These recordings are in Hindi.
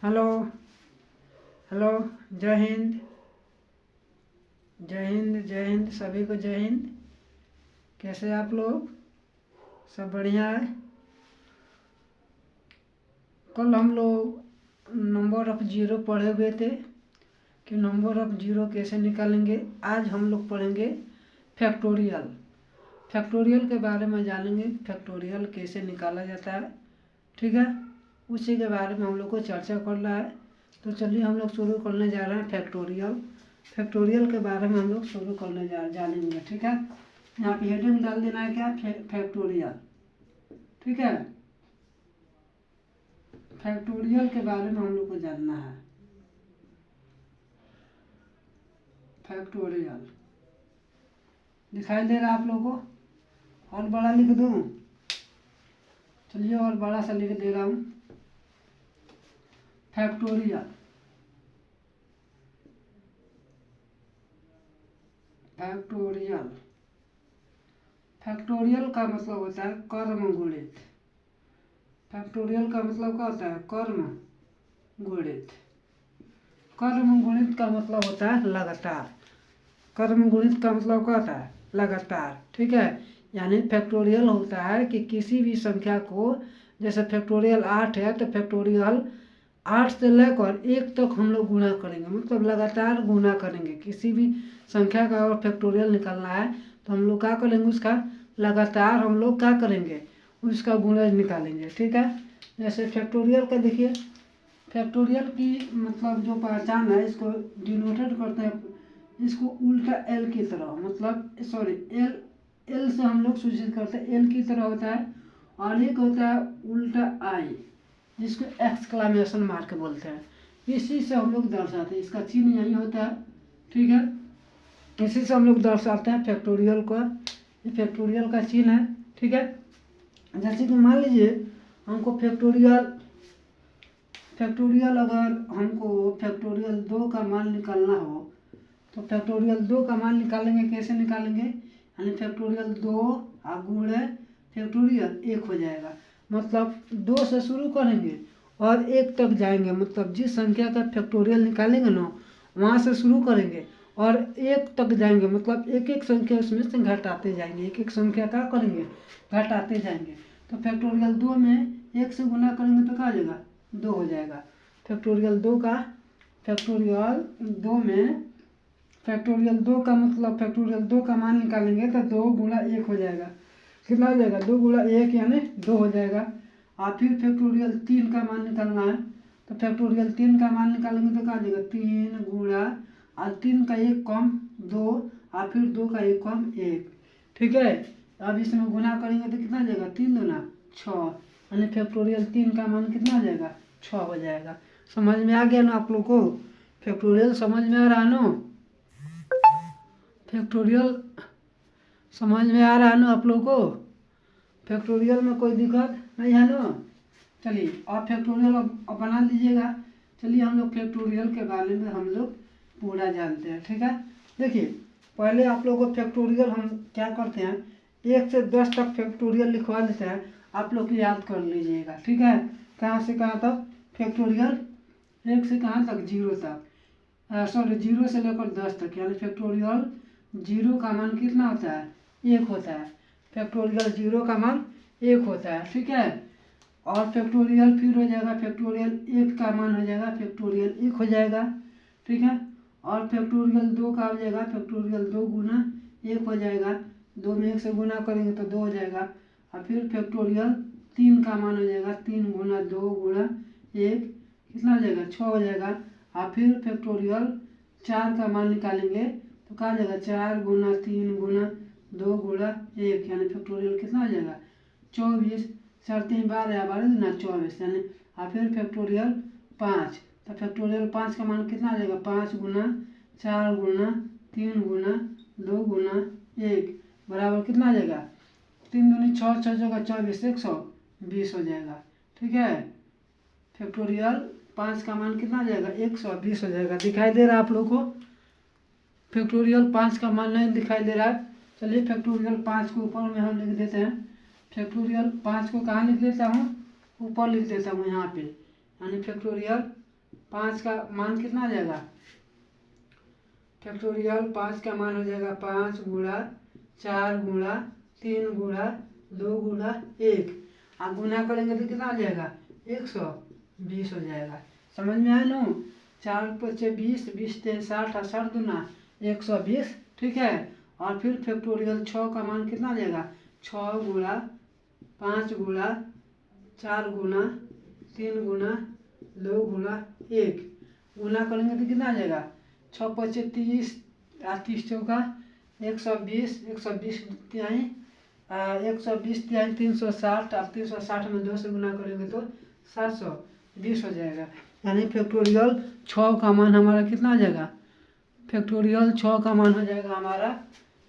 हेलो। हेलो। जय हिंद। जय हिंद, जय हिंद, सभी को जय हिंद। कैसे आप लोग? सब बढ़िया है। कल हम लोग नंबर ऑफ जीरो पढ़े हुए थे कि नंबर ऑफ जीरो कैसे निकालेंगे। आज हम लोग पढ़ेंगे फैक्टोरियल। फैक्टोरियल के बारे में जानेंगे, फैक्टोरियल कैसे निकाला जाता है। ठीक है, उसी के बारे में हम लोग को चर्चा करना है। तो चलिए हम लोग शुरू करने जा रहे हैं फैक्टोरियल। फैक्टोरियल के बारे में हम लोग शुरू करने जानेंगे। ठीक है, यहाँ पे हेडिंग डाल देना है क्या, फैक्टोरियल। ठीक है, फैक्टोरियल के बारे में हम लोग को जानना है। फैक्टोरियल दिखाई दे रहा है आप लोगों को? और बड़ा लिख दूँ? चलिए और बड़ा सा लिख दे रहा हूँ। फैक्टोरियल, फैक्टोरियल, फैक्टोरियल का मतलब होता है कर्म गुणित। फैक्टोरियल का मतलब क्या होता है? कर्म गुणित। कर्म गुणित का मतलब होता है लगातार। कर्म गुणित का मतलब क्या होता है? लगातार। ठीक है, यानी फैक्टोरियल होता है कि किसी भी संख्या को, जैसे फैक्टोरियल 8 है तो फैक्टोरियल 8 से लेकर 1 तक हम लोग गुणा करेंगे, मतलब लगातार गुणा करेंगे। किसी भी संख्या का अगर फैक्टोरियल निकालना है तो हम लोग क्या करेंगे, उसका लगातार हम लोग क्या करेंगे, उसका गुणज निकालेंगे। ठीक है, जैसे फैक्टोरियल का देखिए, फैक्टोरियल की मतलब जो पहचान है, इसको डिनोटेड करते हैं, इसको उल्टा एल की तरह, मतलब सॉरी एल, एल से हम लोग सूचित करते हैं, एल की तरह होता है। और एक होता है उल्टा आई, जिसको एक्सक्लामेशन मार्क बोलते हैं। इसी से हम लोग दर्शाते हैं, इसका चिन्ह यही होता है। ठीक है, इसी से हम लोग दर्शाते हैं फैक्टोरियल को। ये फैक्टोरियल का चिन्ह है। ठीक है, जैसे कि मान लीजिए हमको फैक्टोरियल अगर हमको फैक्टोरियल 2 का मान निकालना हो तो फैक्टोरियल 2 का मान निकालेंगे। कैसे निकालेंगे? यानी फैक्टोरियल 2 गुणे फैक्टोरियल 1 हो जाएगा। मतलब 2 से शुरू करेंगे और 1 तक जाएंगे, मतलब जिस संख्या का फैक्टोरियल निकालेंगे ना, वहाँ से शुरू करेंगे और 1 तक जाएंगे, मतलब एक एक संख्या उसमें से घटाते जाएंगे, एक एक संख्या का करेंगे, घटाते जाएंगे। तो फैक्टोरियल 2 में 1 से गुना करेंगे तो क्या आ जाएगा? 2 हो जाएगा। फैक्टोरियल 2 का, फैक्टोरियल 2 में फैक्टोरियल 2 का मतलब फैक्टोरियल 2 का मान निकालेंगे तो 2 गुणा 1 हो जाएगा। कितना हो जाएगा? 2 गुणा 1 यानी 2 हो जाएगा। और फिर फैक्टोरियल 3 का मान निकालना है तो फैक्टोरियल 3 का मान निकालेंगे तो क्या आ जाएगा? 3 गुणा, और 3 का 1 कम 2, और फिर 2 का 1 कम 1। ठीक है, अब इसमें गुना करेंगे तो कितना आ जाएगा? 3 दूना 6, यानी फैक्टोरियल 3 का मान कितना आ जाएगा? 6 हो जाएगा। समझ में आ गया ना आप लोग को? फैक्टोरियल समझ में आ रहा है ना? फैक्टोरियल समझ में आ रहा है ना आप लोग को? फैक्टोरियल में कोई दिक्कत नहीं है ना? चलिए आप फैक्टोरियल अब बना लीजिएगा। चलिए हम लोग फैक्टोरियल के बारे में हम लोग पूरा जानते हैं। ठीक है, देखिए पहले आप लोगों को फैक्टोरियल हम क्या करते हैं, 1 से 10 तक फैक्टोरियल लिखवा देते हैं, आप लोग याद कर लीजिएगा। ठीक है, कहाँ से कहाँ तक फैक्टोरियल? 1 से कहाँ तक? 0 तक, सॉरी 0 से लेकर 10 तक, यानी फैक्टोरियल 0 का मान कितना होता है? 1 होता है। फैक्टोरियल 0 का मान 1 होता है। ठीक है, और फैक्टोरियल फिर हो जाएगा, फैक्टोरियल 1 का मान हो जाएगा फैक्टोरियल 1 हो जाएगा। ठीक है, और फैक्टोरियल 2 का हो जाएगा फैक्टोरियल 2 गुना 1 हो जाएगा। 2 में 1 से गुना करेंगे तो 2 हो जाएगा। और फिर फैक्टोरियल 3 का मान हो जाएगा 3 गुना 2 गुना 1, कितना हो जाएगा? 6 हो जाएगा। और फिर फैक्टोरियल 4 का मान निकालेंगे तो क्या आ जाएगा? 4 गुना 3 गुना 2 गुना 1, यानी फैक्टोरियल कितना हो जाएगा? 24। 4 3 12, 12 गुना 24, यानी। और फिर फैक्टोरियल 5, तो फैक्टोरियल 5 का मान कितना आ जाएगा? 5 गुना 4 गुना 3 गुना 2 गुना 1 बराबर कितना आ जाएगा? 3 दूनी 6, 6 जगह 24, 120 हो जाएगा। ठीक है, फैक्टोरियल 5 का मान कितना आ जाएगा? 120 हो जाएगा। दिखाई दे रहा है आप लोग को? फैक्टोरियल 5 का मान नहीं दिखाई दे रहा है? चलिए फैक्टोरियल 5 को ऊपर में हम लिख देते हैं। फैक्टोरियल 5 को कहाँ लिख देता हूँ? ऊपर लिख देता हूँ यहाँ पे, यानी फैक्टोरियल 5 का मान कितना आ जाएगा, फैक्टोरियल 5 का मान हो जाएगा 5 गुणा 4 गुणा 3 गुणा 2 गुणा 1। आप गुना करेंगे तो कितना आ जाएगा, 120 हो जाएगा। समझ में आया ना। 4 पचे 20, 20 3 60, 60 दूना 120, ठीक है। और फिर फैक्टोरियल 6 का मान कितना आ जाएगा, 6 गुणा 5 गुणा 4 गुणा 3 गुणा 2 गुणा 1। गुना करेंगे तो कितना आ जाएगा, 6 पचे 30, 30 चौका 120, 120 तिहाई 120 तिहाई 360। अब 360 में 2 से गुना करेंगे तो 720 हो जाएगा। यानी फैक्टोरियल 6 का मान हमारा कितना आ जाएगा, फैक्टोरियल 6 का मान हो जाएगा हमारा,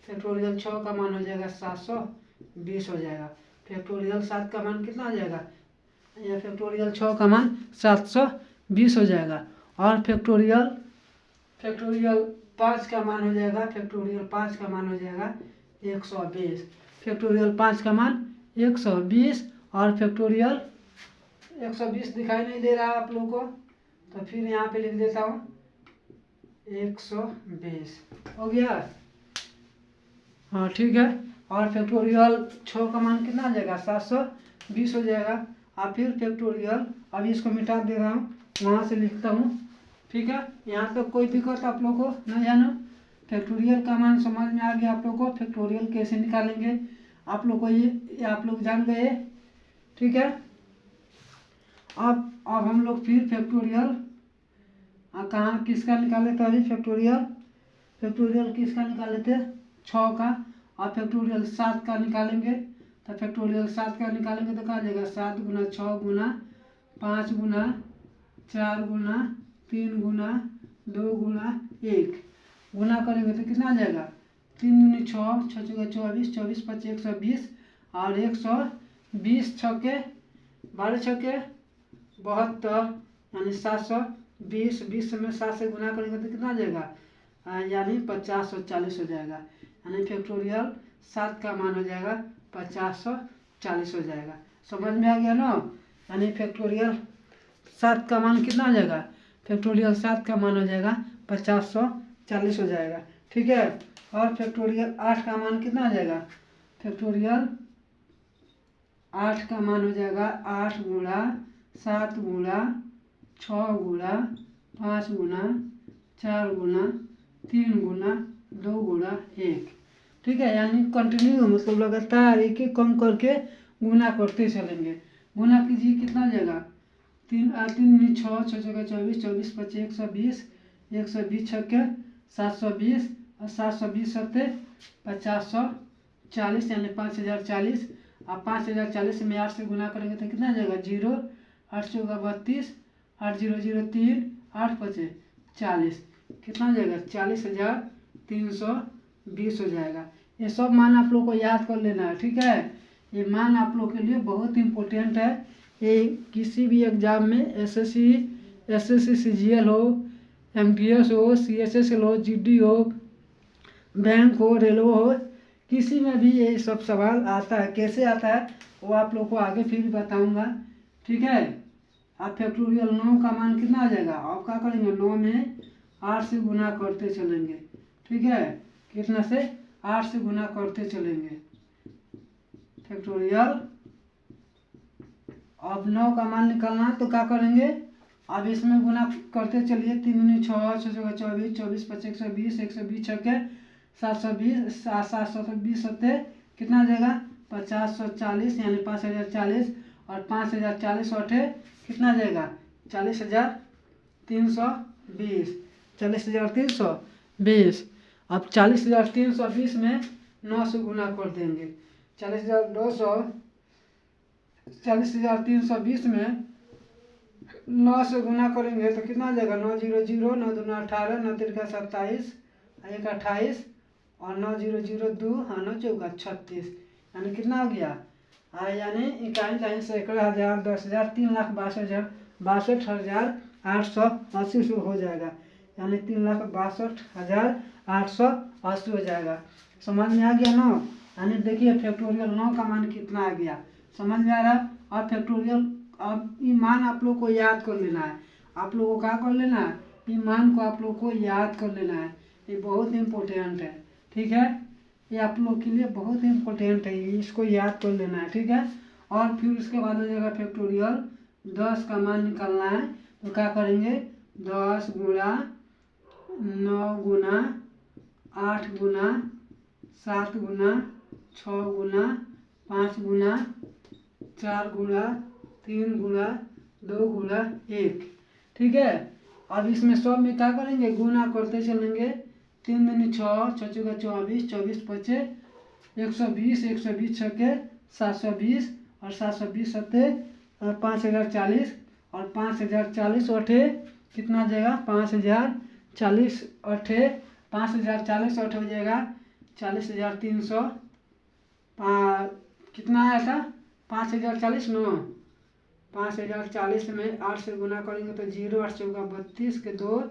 फैक्टोरियल 6 का मान हो जाएगा 720 हो जाएगा। फैक्टोरियल 7 का मान कितना आ जाएगा, या फैक्टोरियल 6 का मान 720 हो जाएगा। और फैक्टोरियल 5 का मान हो जाएगा, फैक्टोरियल 5 का मान हो जाएगा 120। फैक्टोरियल 5 का मान 120 और फैक्टोरियल 120 दिखाई नहीं दे रहा आप लोगों को, तो फिर यहाँ पे लिख देता हूँ 120 हो गया। हाँ ठीक है। और फैक्टोरियल 6 का मान कितना आ जाएगा, 720 हो जाएगा। और फिर फैक्टोरियल, अभी इसको मिटा दे रहा हूँ, वहाँ से लिखता हूँ, ठीक है। यहाँ तक कोई दिक्कत आप लोग को नहीं है ना। फैक्टोरियल का मान समझ में आ गया आप लोग को, फैक्टोरियल कैसे निकालेंगे आप लोग को ये आप लोग जान गए, ठीक है। अब हम लोग फिर फैक्टोरियल कहाँ किसका निकाले, तो अभी फैक्टोरियल किसका निकाले थे, 6 का। और फैक्टोरियल 7 का निकालेंगे, तो फैक्टोरियल 7 का निकालेंगे तो कहाँ जाएगा, 7 गुना 6 गुना 5 गुना 4 गुना 3 गुना 2 गुना 1। गुना करेंगे तो कितना आ जाएगा, 3 दूनी 6, 6 चौके 24, 24 पच्चीस 120 और 120 छक्के 12 छक्के 72, यानी 720। 20 में 7 से गुना करेंगे तो कितना आ जाएगा, यानी 5040 हो जाएगा। यानी फैक्टोरियल 7 का मान हो जाएगा 5040 हो जाएगा। समझ में आ गया ना। यानी फैक्टोरियल 7 का मान कितना आ जाएगा, फैक्टोरियल 7 का मान हो जाएगा 5040 हो जाएगा, ठीक है। और फैक्टोरियल 8 का मान कितना आ जाएगा, फैक्टोरियल 8 का मान हो जाएगा 8 गुणा 7 गुणा 6 गुणा 5 गुणा 4 गुणा 3 गुणा 2 गुणा 1, ठीक है। यानी कंटिन्यू मतलब लगातार एक एक कम करके गुना करते चलेंगे। गुना कीजिए कितना आ जाएगा, 3 3 6 6 जगह 24, 24 पच्चीस 120, 120 छक्के 720 और 720 सत्ते 5040, यानी 5040। अब 5040 में 8 से गुना करेंगे तो कितना आ जाएगा, 0 8 चौका 32, 8 0 0 3, 8 पचे 40, कितना हो जाएगा 40,320 हो जाएगा। ये सब मान आप लोग को याद कर लेना है, ठीक है। ये मान आप लोग के लिए बहुत इम्पोर्टेंट है। ये किसी भी एग्जाम में एसएससी सीजीएल हो, एमटीएस हो, सीएसएसएल हो, जीडी हो, बैंक हो, रेलवे हो, किसी में भी ये सब सवाल आता है। कैसे आता है वो आप लोग को आगे फिर बताऊंगा, ठीक है। आप फैक्टोरियल 9 का मान कितना आ जाएगा, आप क्या करेंगे, 9 में 8 से गुना करते चलेंगे, ठीक है। कितना से, 8 से गुना करते चलेंगे फैक्टोरियल। अब 9 का मान निकालना तो क्या करेंगे, अब इसमें गुना करते चलिए। 3 दूनी 6, 6 चौका 24, 24 पच्चीस 120, 120 छक्के 720, 720 सत्ते कितना आ जाएगा 5040, यानी 5040। और 5040 अठे कितना आ जाएगा 40,320, 40,320। अब 40,320 में 9 से गुना कर देंगे। 40,320 में 9 से गुना करेंगे तो कितना आ जाएगा, 9 0 0, 9 दूना 18, 9 तिरका 27, 1 28 और 9 0 0 2, 9 चौका 36, यानी कितना हो गया, यानी इकाई लाइन सैकड़ा 1000 10,000 3,62,880 हो जाएगा, यानी 3,62,880 हो जाएगा। समझ में आ गया ना। यानी देखिए फैक्टोरियल 9 का मान कितना आ गया, समझ में आ रहा है। और फैक्टोरियल अब ये मान आप लोग को याद कर लेना है। आप लोगों को क्या कर लेना है, ये मान को आप लोग को याद कर लेना है। ये बहुत इम्पोर्टेंट है, ठीक है। ये आप लोग के लिए बहुत इम्पोर्टेंट है, इसको याद कर लेना है, ठीक है। और फिर उसके बाद हो जाएगा फैक्टोरियल 10 का मान निकालना है। तो क्या करेंगे, 10 गुणा 9 गुणा 8 गुणा 7 गुणा 6 गुणा 5 गुणा 4 गुणा 3 गुणा 2 गुणा 1, ठीक है। अब इसमें सब में क्या करेंगे, गुणा करते चलेंगे। 3 दूनी 6, 6 चौका 24, 24 पचे 120, 120 छके 720 और 720 सत्ते 5040 और 5040 अठे कितना हो जाएगा, 5040 अठे 5040 अठे हो जाएगा 40,300। कितना आया था, 5040 9, 5040 में 8 से गुना करेंगे तो 0, 8 चौका 32 के 2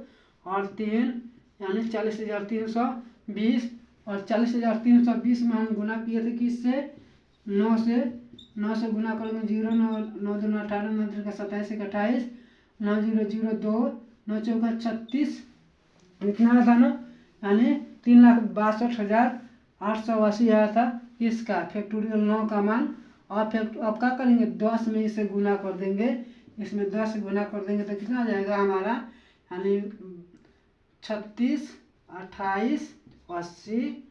और 3 यानी 40,320। और 40,320 में हम गुना किए थे किससे, 9 से। 9 से गुना करेंगे 0, 9 9 दूना 18, 9 दूना 27 एक 28, 9 0 0 2, 9 चौका 36, इतना था ना, यानी 3,62,880 आया था इसका फैक्टोरियल 9 का मान। और अब क्या करेंगे, 10 में इसे गुना कर देंगे, इसमें 10 से गुना कर देंगे तो कितना आ जाएगा हमारा, यानी 36, 28, 80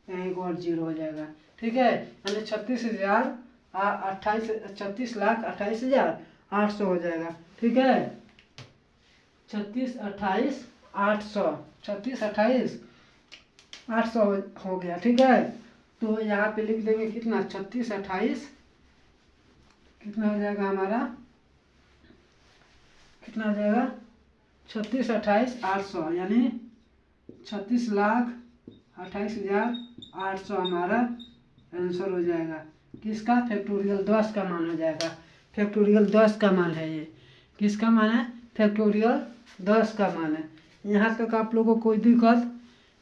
एक और 0 हो जाएगा, ठीक है। यानी 36,28,800 हो जाएगा, ठीक है। 36,28,800 हो गया, ठीक है। तो यहाँ पे लिख देंगे कितना, 36 28 कितना हो जाएगा हमारा, कितना हो जाएगा 36 28 800 यानी 36,28,800 हमारा आंसर हो जाएगा। किसका, फैक्टोरियल 10 का मान हो जाएगा। फैक्टोरियल 10 का मान है ये, किसका मान है, फैक्टोरियल 10 का मान है। यहाँ तक आप लोगों को कोई दिक्कत,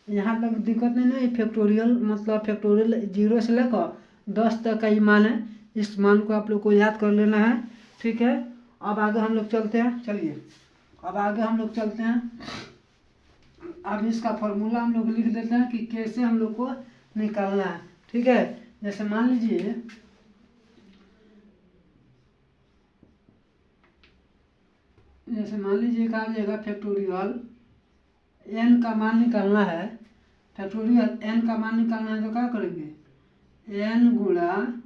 यहाँ तक दिक्कत नहीं है। फैक्टोरियल मतलब फैक्टोरियल 0 से लेकर 10 तक का ही मान है। इस मान को आप लोग को याद कर लेना है, ठीक है। अब आगे हम लोग चलते हैं, चलिए अब आगे हम लोग चलते हैं। अब इसका फॉर्मूला हम लोग लिख देते हैं कि कैसे हम लोग को निकालना है, ठीक है। जैसे मान लीजिए कहा जाएगा फैक्टोरियल n का मान निकालना है। फैक्टोरियल n का मान निकालना है तो क्या करेंगे, n गुणा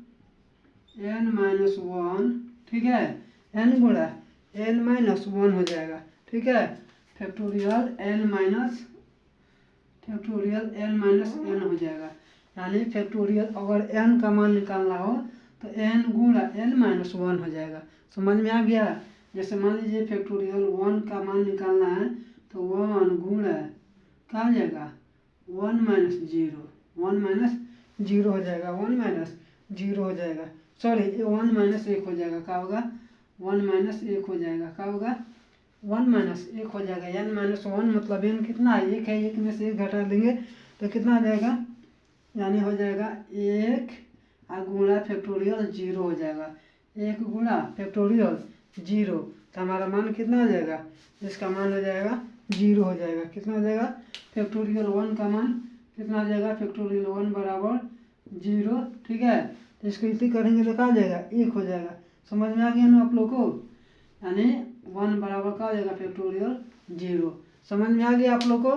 n माइनस 1, ठीक है। n गुणा n माइनस 1 हो जाएगा, ठीक है। फैक्टोरियल n माइनस n हो जाएगा। यानी फैक्टोरियल अगर n का मान निकालना हो तो n गुणा n माइनस 1 हो जाएगा। समझ में आ गया। जैसे मान लीजिए फैक्टोरियल 1 का मान निकालना है तो 1 गुणा क्या हो जाएगा, 1 माइनस 0, 1 माइनस 0 हो जाएगा, 1 माइनस 0 हो जाएगा, सॉरी 1 माइनस 1 हो जाएगा। क्या होगा, 1 माइनस 1 हो जाएगा। क्या होगा, 1 माइनस 1 हो जाएगा। n माइनस 1 मतलब n कितना है, 1 है, 1 में से 1 घटा देंगे तो कितना आ जाएगा, यानी हो जाएगा 1 गुणा फैक्टोरियल 0 हो जाएगा। 1 गुणा फैक्टोरियल 0 तो हमारा मान कितना हो जाएगा, इसका मान हो जाएगा 0 हो जाएगा। कितना हो जाएगा, फैक्टोरियल 1 का मान कितना हो जाएगा, फैक्टोरियल 1 बराबर 0, ठीक है। तो इसको इसी करेंगे तो क्या हो जाएगा, 1 हो जाएगा। समझ में आ गया ना आप लोग को, यानी 1 बराबर क्या हो जाएगा, फैक्टोरियल 0। समझ में आ गया आप लोग को।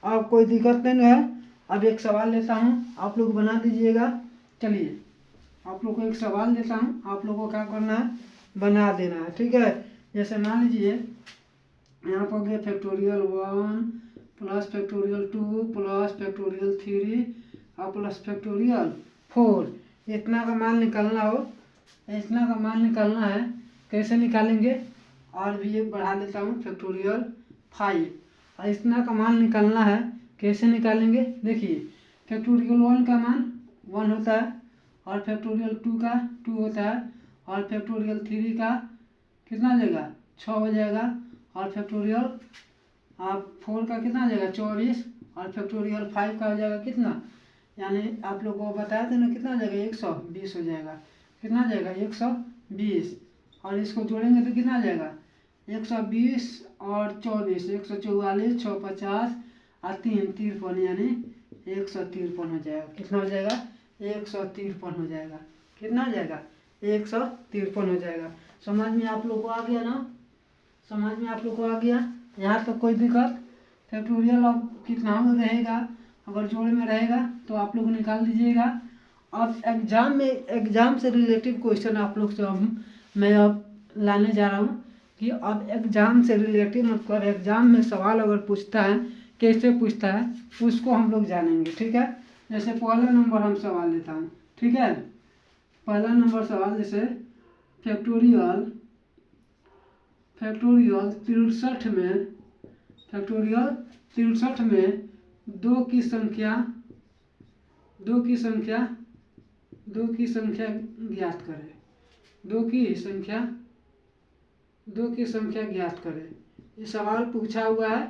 अब कोई दिक्कत नहीं है। अब एक सवाल लेता हूँ, आप लोग बना दीजिएगा। चलिए आप लोग को एक सवाल देता हूँ, आप लोग को क्या करना है, बना देना है, ठीक है। जैसे मान लीजिए यहाँ पर गया factorial 1 plus factorial 2 plus factorial 3 और प्लस फैक्टोरियल 4, इतना का मान निकालना हो, इतना का मान निकालना है। कैसे निकालेंगे, और भी एक बढ़ा लेता हूँ फैक्टोरियल 5, और इतना का मान निकालना है। कैसे निकालेंगे, देखिए फैक्टोरियल 1 का मान 1 होता है और फैक्टोरियल 2 का 2 होता है और फैक्टोरियल 3 का कितना हो जाएगा, 6 हो जाएगा और फैक्टोरियल 4 का कितना हो जाएगा, 24 और फैक्टोरियल 5 का हो जाएगा कितना, यानी आप लोग को बताया था ना कितना हो जाएगा, 120 हो जाएगा। कितना हो जाएगा, 120 और इसको जोड़ेंगे तो कितना आ जाएगा, 120 और 24, 144, 650 और 3 53, यानी 153 हो जाएगा। कितना हो जाएगा? 153 हो जाएगा। कितना हो जाएगा? 153 हो जाएगा। समझ में आप लोग को आ गया ना? समझ में आप लोग को आ गया? यहाँ तक कोई दिक्कत? फैक्टोरियल अब कितना में रहेगा, अगर जोड़ में रहेगा तो आप लोग निकाल दीजिएगा। अब एग्जाम से रिलेटिव क्वेश्चन आप लोग से मैं अब लाने जा रहा हूँ कि अब एग्जाम से रिलेटिव मतलब एग्जाम में सवाल अगर पूछता है, कैसे पूछता है, उसको हम लोग जानेंगे। ठीक है? जैसे पहला नंबर हम सवाल लेता हूँ। ठीक है? पहला नंबर सवाल जैसे फैक्टोरियल 63 में 2 की संख्या ज्ञात करें। 2 की संख्या ज्ञात करें। ये सवाल पूछा हुआ है,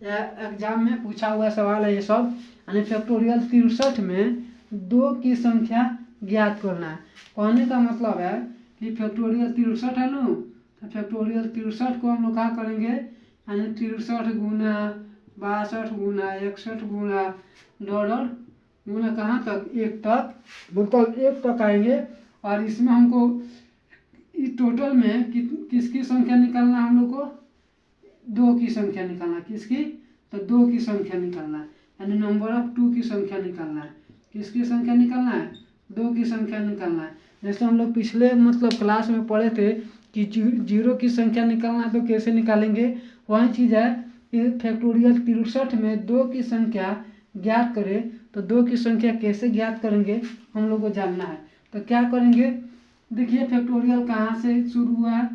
एग्जाम में पूछा हुआ सवाल है ये सब। यानी फैक्टोरियल 63 में 2 की संख्या ज्ञात करना है। कहने का मतलब है कि फैक्टोरियल 63 है ना, तो फैक्टोरियल 63 को हम लोग क्या करेंगे, यानी 63 गुना 62 गुना 61 गुना डॉलर गुना कहाँ तक, 1 तक, मतलब 1 तक आएंगे। और इसमें हमको इस टोटल में किसकी संख्या निकालना है हम लोग को? 2 की संख्या निकालना। किसकी? तो 2 की संख्या निकालना है, यानी नंबर ऑफ 2 की संख्या निकालना है। किसकी संख्या निकालना है? 2 की संख्या निकालना है। जैसे हम लोग पिछले मतलब क्लास में पढ़े थे कि 0 की संख्या निकालना है तो कैसे निकालेंगे, वही चीज़ है कि फैक्टोरियल 63 में 2 की संख्या ज्ञात करें, तो 2 की संख्या कैसे ज्ञात करेंगे हम लोग को जानना है। तो क्या करेंगे, देखिए फैक्टोरियल कहाँ से शुरू हुआ है,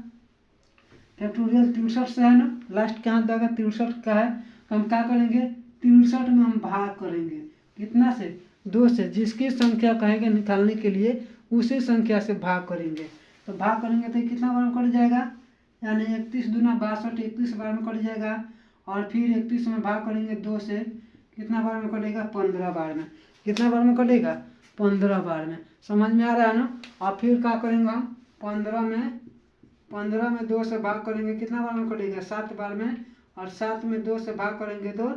फैक्टोरियल 63 से है ना, लास्ट कहाँ तक है, 63 का है। तो हम क्या करेंगे, 63 में हम भाग करेंगे। कितना से? 2 से। जिसकी संख्या कहेंगे निकालने के लिए उसी संख्या से भाग करेंगे। तो भाग करेंगे तो कितना बार में कट जाएगा, यानी 31 दूना 62, 31 बार में कट जाएगा। और फिर 31 में भाग करेंगे 2 से, कितना बार में कटेगा, 15 बार में। कितना बार में कटेगा? 15 बार में। समझ में आ रहा है ना? और फिर क्या करेंगे हम, 15 में 2 से भाग करेंगे, कितना बार में कटेगा, 7 बार में। और 7 में 2 से भाग करेंगे तो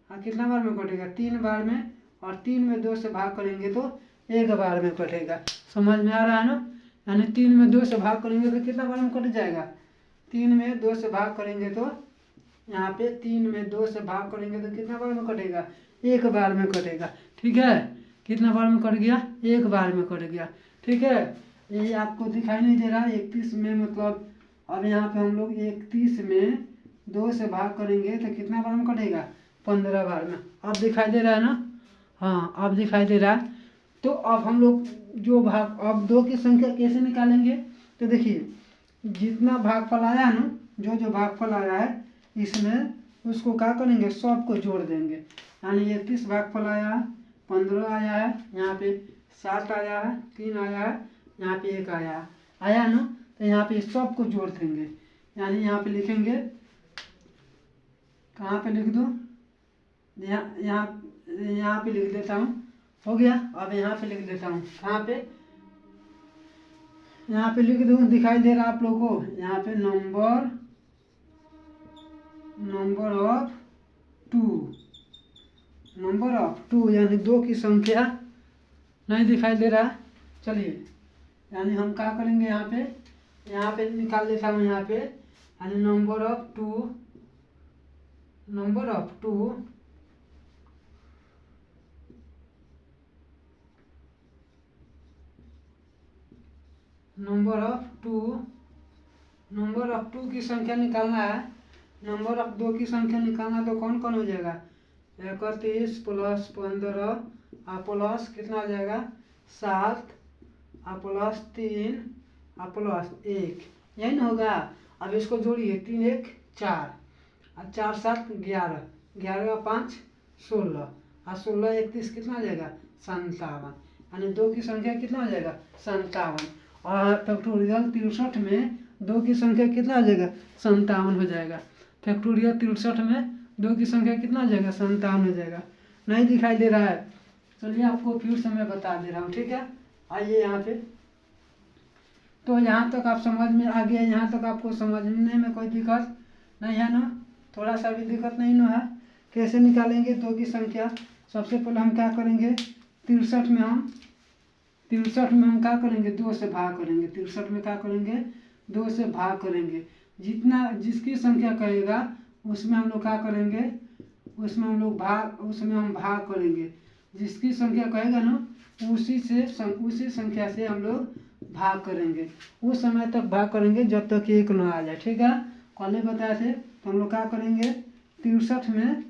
कितना बार में कटेगा, 3 बार में। और 3 में 2 से भाग करेंगे तो 1 बार में कटेगा। समझ में आ रहा है ना? यानी 3 में 2 से भाग करेंगे तो कितना बार में कट जाएगा, 3 में 2 से भाग करेंगे तो यहाँ पे 3 में 2 से भाग करेंगे तो कितना बार में कटेगा, 1 बार में कटेगा। ठीक है? कितना बार में कट गया, 1 बार में कट गया। ठीक है? ये आपको दिखाई नहीं दे रहा 31 में, मतलब अब यहाँ पे हम लोग 31 में 2 से भाग करेंगे तो कितना बार में कटेगा, 15 बार में। अब दिखाई दे रहा है ना? हाँ, अब दिखाई दे रहा है। तो अब हम लोग जो भाग, अब 2 की संख्या कैसे निकालेंगे, तो देखिए जितना भागफल आया है ना, जो भागफल आया है इसमें उसको क्या करेंगे, सबको जोड़ देंगे। यानी 31 भागफल आया, 15 आया है, यहाँ पे 7 आया है, 3 आया है, यहाँ पे 1 आया ना, तो यहाँ पे सबको जोड़ देंगे। यानी यहाँ पे लिखेंगे, कहाँ पे लिख दूँ, यहाँ पे लिख देता हूँ, हो गया। अब यहाँ पे लिख देता हूँ, कहाँ पे, यहाँ पे लिख दूँ, दिखाई दे रहा आप लोगों को, यहाँ पे नंबर ऑफ 2 यानी 2 की संख्या नहीं दिखाई दे रहा। चलिए, यानी हम क्या करेंगे, यहाँ पे निकाल देता हूँ, यहाँ पे यानी नंबर ऑफ 2 नंबर ऑफ 2 की संख्या निकालना है। नंबर ऑफ 2 की संख्या निकालना तो कौन कौन हो जाएगा, 31 प्लस 15 प्लस कितना हो जाएगा, 7 प्लस 3 प्लस 1, यही ना होगा। अब इसको जोड़िए, 3 1 4 और 4 7 11, 11 5 16 और 16 31 कितना हो जाएगा, 57। यानी 2 की संख्या कितना हो जाएगा, 57। और फैक्टोरियल 63 में 2 की संख्या कितना हो जाएगा, 57 हो जाएगा। फैक्टोरियल 63 में 2 की संख्या कितना हो जाएगा, 57 हो जाएगा। नहीं दिखाई दे रहा है, चलिए आपको फिर से मैं बता दे रहा हूँ। ठीक है? आइए यहाँ पे, तो यहाँ तक आप समझ में आ गया, यहाँ तक आपको समझने में कोई दिक्कत नहीं है ना, थोड़ा सा भी दिक्कत नहीं ना है। कैसे निकालेंगे 2 की संख्या? सबसे पहले हम क्या करेंगे, 63 में हम क्या करेंगे, 2 से भाग करेंगे। 63 में क्या करेंगे, 2 से भाग करेंगे। जितना जिसकी संख्या कहेगा उसमें हम लोग क्या करेंगे, उसमें हम भाग करेंगे। जिसकी संख्या कहेगा ना उसी संख्या से हम लोग भाग करेंगे। उस समय तक भाग करेंगे जब तक 1 ना आ जाए। ठीक है, कल ही बताए थे। तो हम लोग क्या करेंगे, 63 में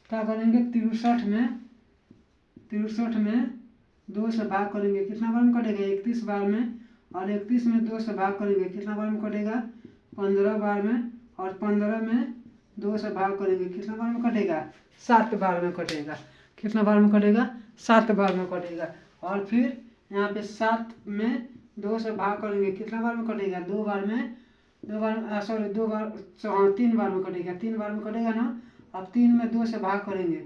क्या करेंगे, 63 में 2 से भाग करेंगे। कितना बार में कटेगा, 31 बार में। और 31 में 2 से भाग करेंगे, कितना बार में कटेगा, 15 बार में। और 15 में 2 से भाग करेंगे, कितना बार में कटेगा, 7 बार में कटेगा। कितना बार में कटेगा, 7 बार में कटेगा। और फिर यहाँ पे 7 में 2 से भाग करेंगे, कितना बार में कटेगा, 2 बार में। 3 बार में कटेगा। 3 बार में कटेगा ना। अब 3 में 2 से भाग करेंगे,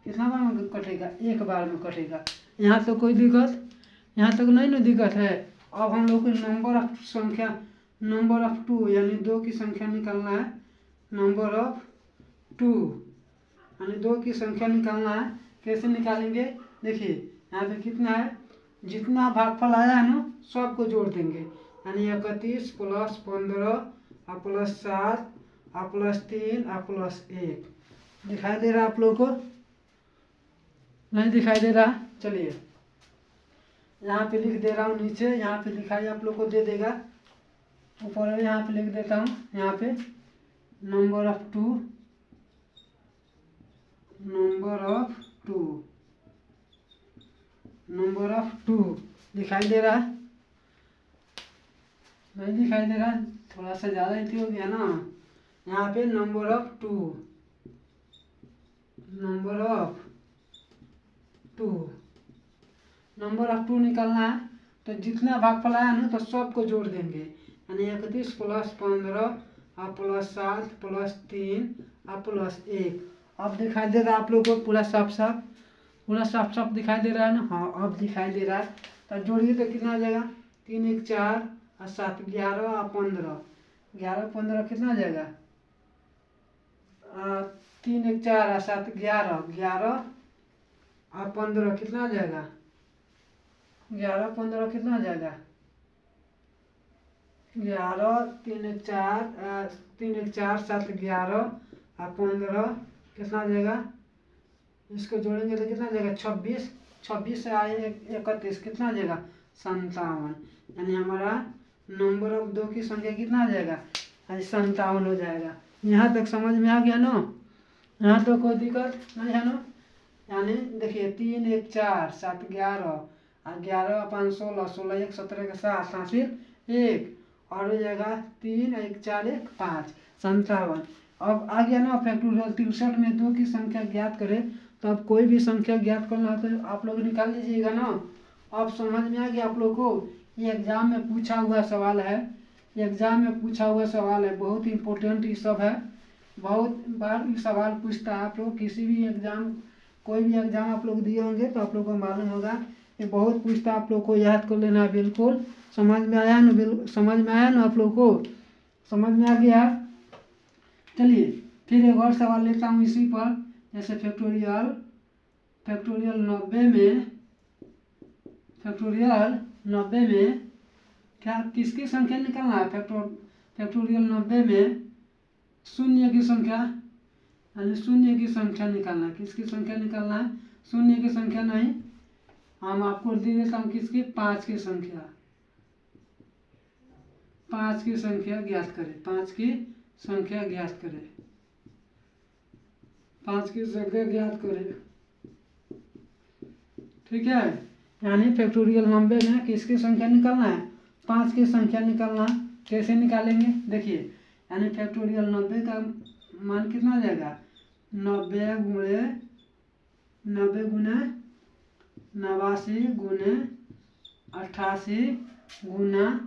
कितना बार में कटेगा, 1 बार में कटेगा। यहाँ तो कोई दिक्कत, यहाँ तक नहीं ना दिक्कत है। अब हम लोग को नंबर ऑफ 2 यानी 2 की संख्या निकालना है। नंबर ऑफ 2 यानी 2 की संख्या निकालना है। कैसे निकालेंगे, देखिए यहाँ पे कितना है, जितना भागफल आया है ना सबको जोड़ देंगे। यानी 31 + 15 + 7 + 3 + 1। दिखाई दे रहा आप लोगों को, नहीं दिखाई दे रहा? चलिए यहाँ पे लिख दे रहा हूँ नीचे, यहाँ पे दिखाई आप लोग को दे देगा। ऊपर यहाँ पे लिख देता हूँ, यहाँ पे नंबर ऑफ 2 दिखाई दे रहा है? नहीं दिखाई दे रहा, थोड़ा सा ज़्यादा ही हो गया ना। यहाँ पे नंबर ऑफ 2 निकालना है। तो जितना भागफल आया ना तो सबको जोड़ देंगे। यानी 31 + 15 + 7 + 3 + 1। अब दिखाई दे रहा है आप लोगों को पूरा साफ साफ दिखाई दे रहा है ना? हाँ अब दिखाई दे रहा है। तो जोड़िए तो कितना आ जाएगा, 3 × 1 = 4 और 7 = 11 और 15। 11 15 कितना आ जाएगा, 3 × 1 = 4 और 7 = 11। 11 और 15 कितना आ जाएगा, 11 15 कितना आ जाएगा, 11 3 × 1 = 4 3 × 1 = 4 7 = 11 और 15 कितना आ जाएगा। इसको जोड़ेंगे तो कितना आ जाएगा, 26। 26 से आए 31 कितना आ जाएगा, 57। यानी हमारा नंबर ऑफ 2 की संख्या कितना आ जाएगा, 57 हो जाएगा। यहाँ तक समझ में आ गया ना? यहाँ तो कोई दिक्कत नहीं है ना? यानी देखिए 3 × 1 = 4 7 = 11 और 11 और 5 16 16 1 17 के 7 7 फिर 1 और हो जाएगा 3 1 4 1 5 57। अब आ गया ना फैक्टोरियल। 63 में 2 की संख्या ज्ञात करें। तो अब कोई भी संख्या ज्ञात करना हो तो आप लोग निकाल लीजिएगा ना। अब समझ में आ गया आप लोग को? ये एग्जाम में पूछा हुआ सवाल है, बहुत इम्पोर्टेंट ये सब है। बहुत बार ये सवाल पूछता है। आप लोग किसी भी एग्जाम, कोई भी एग्जाम आप लोग दिए होंगे तो आप लोग को मालूम होगा, ये बहुत पूछता है। आप लोग को याद कर लेना है बिल्कुल। समझ में आया ना? समझ में आया ना आप लोग को? समझ में आ गया? चलिए फिर एक और सवाल लेता हूँ इसी पर। जैसे फैक्टोरियल 90 में क्या किसकी संख्या निकालना है। फैक्टोरियल 90 में शून्य की संख्या, यानी शून्य की संख्या निकालना है। किसकी संख्या निकालना है, शून्य की संख्या नहीं। हम आपको दे देता हूँ किसकी, 5 की संख्या। 5 की संख्या ज्ञात करें। 5 की संख्या ज्ञात करें। 5 की संख्या ज्ञात करें। ठीक है, यानी फैक्टोरियल 90 में किसकी संख्या निकालना है, 5 की संख्या निकालना। कैसे निकालेंगे देखिए, यानी फैक्टोरियल 90 का मान कितना आ जाएगा, 90 गुना 89 गुना 88 गुना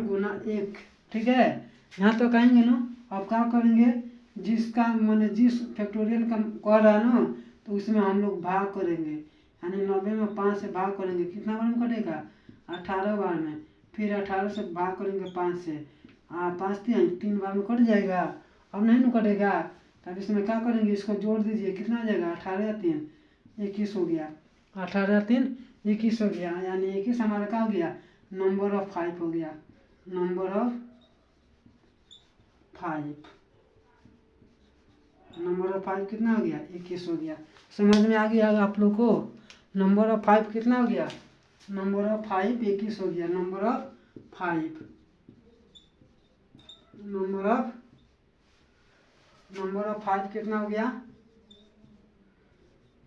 गुना 1। ठीक है, यहाँ तो कहेंगे ना। अब क्या करेंगे, जिसका मैंने जिस फैक्टोरियल का कह रहा है ना, तो उसमें हम लोग भाग करेंगे। यानी 90 में 5 से भाग करेंगे, कितना बार में कटेगा, 18 बार में। फिर 18 से भाग करेंगे 5 से, 5 3 बार में कट जाएगा। अब नहीं न कटेगा, तब इसमें क्या करेंगे, इसको जोड़ दीजिए, कितना आ जाएगा, 18 या 3 21 हो गया, 18 3 21 हो गया, यानी 21 हमारा क्या हो गया, नंबर ऑफ 5 हो गया, नंबर ऑफ 5, नंबर ऑफ 5 कितना हो गया, 21 हो गया। समझ में आ गया आप लोग को, नंबर ऑफ 5 कितना हो गया, नंबर ऑफ 5 21 हो गया, नंबर ऑफ 5, नंबर ऑफ 5 कितना हो गया,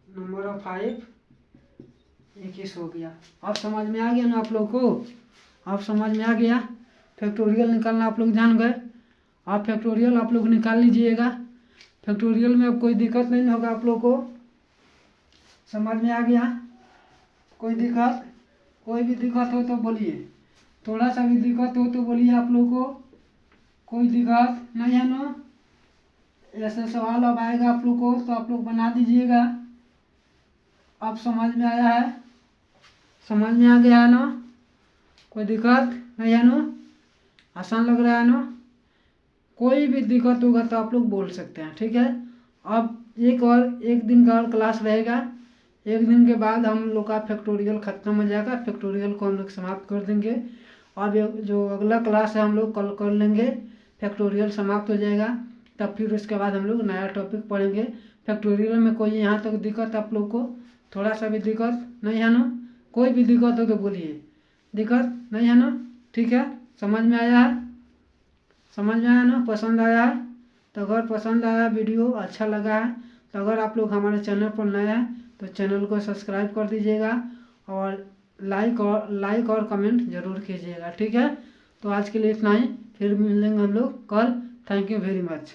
नंबर ऑफ 5 21 हो गया। अब समझ में आ गया ना आप लोग को, अब समझ में आ गया। फैक्टोरियल निकालना आप लोग जान गए। आप फैक्टोरियल आप लोग निकाल लीजिएगा, फैक्टोरियल में अब कोई दिक्कत नहीं होगा आप लोग को। समझ में आ गया, कोई भी दिक्कत हो तो बोलिए, थोड़ा सा भी दिक्कत हो तो बोलिए आप लोग को, कोई दिक्कत नहीं है ना। ऐसे सवाल अब आएगा आप लोग को तो आप लोग बना दीजिएगा। अब समझ में आया है, समझ में आ गया है ना, कोई दिक्कत नहीं है ना, आसान लग रहा है ना। कोई भी दिक्कत होगा तो आप लोग बोल सकते हैं, ठीक है। अब एक दिन का और क्लास रहेगा, एक दिन के बाद हम लोग का फैक्टोरियल ख़त्म हो जाएगा, फैक्टोरियल को हम लोग समाप्त कर देंगे। अब जो अगला क्लास है हम लोग कल कर लेंगे, फैक्टोरियल समाप्त हो जाएगा, तब फिर उसके बाद हम लोग नया टॉपिक पढ़ेंगे। फैक्टोरियल में कोई यहाँ तक दिक्कत आप लोग को, थोड़ा सा भी दिक्कत नहीं है ना, कोई भी दिक्कत हो तो बोलिए, दिक्कत नहीं है ना, ठीक है। समझ में आया है, समझ में आया ना, पसंद आया है तो अगर पसंद आया वीडियो अच्छा लगा है तो अगर आप लोग हमारे चैनल पर नए हैं तो चैनल को सब्सक्राइब कर दीजिएगा और लाइक और कमेंट जरूर कीजिएगा, ठीक है। तो आज के लिए इतना ही, फिर मिलेंगे हम लोग कल। Thank you very much.